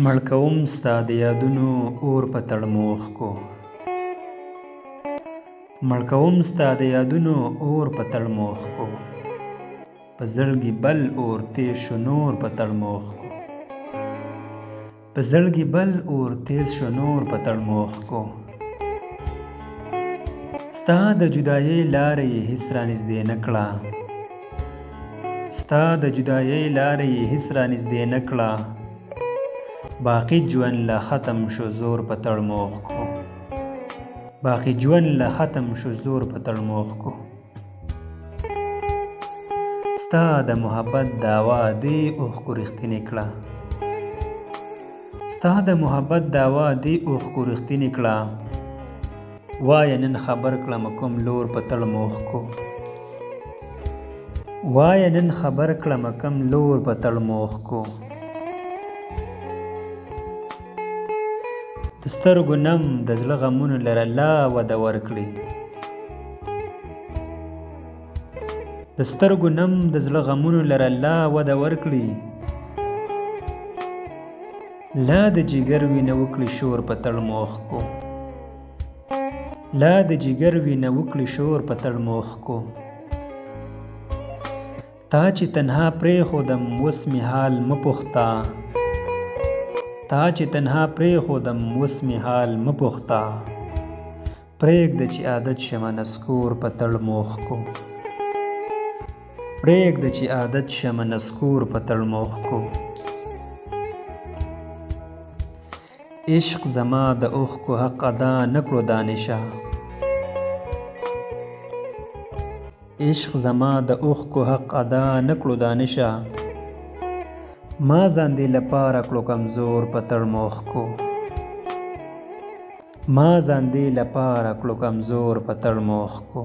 مړ کوم ستا د یادونو اور په تړموښ کو. مړ کوم ستا د یادونو اور په تړموښ کو. په زړګي بل اور تېز شو نور په تړموښ کو. په زړګي بل اور تېز شو نور په تړموښ کو. ستا د جدایۍ لاره یې هېڅ رانږدې نه کړه. ستا د جدایۍ لاره یې هېڅ رانږدې نه کړه. باقي ژوند لا ختم شو زور په تړموښ کو. باقي ژوند لا ختم شو زور په تړموښ کو. ستا د محبت دعوا دې اوښکو رښتینې کړه. ستا د محبت دعوا دې اوښکو رښتینې کړه. وایه نن خبر کړم کوم لور په تړموښ کو. وایه نن خبر کړم کوم لور په تړموښ کو. د سترګو نم د زړه غمونو لره لا وده ورکړي. د سترګو نم د زړه غمونو لره لا وده ورکړي. لا د جګر وینه وکړي شور په تړموښ کو. لا د جګر وینه وکړي شور په تړموښ کو. تا چې تنها پرېښودم اوس مې حال مه پوښته. تا چې تنها پرېښودم اوس مې حال مه پوښته. پرېږده چې عادت شمه نسکور په تړموښ کو. پرېږده چې عادت شمه نسکور په تړموښ کو. عشق زما د اوښکو حق ادا نه کړو دانشه. عشق زما د اوښکو حق ادا نه کړو دانشه. ما ځان دې لپاره کړو کمزور په تړموښ کو. ما ځان دې لپاره کړو کمزور په تړموښ کو.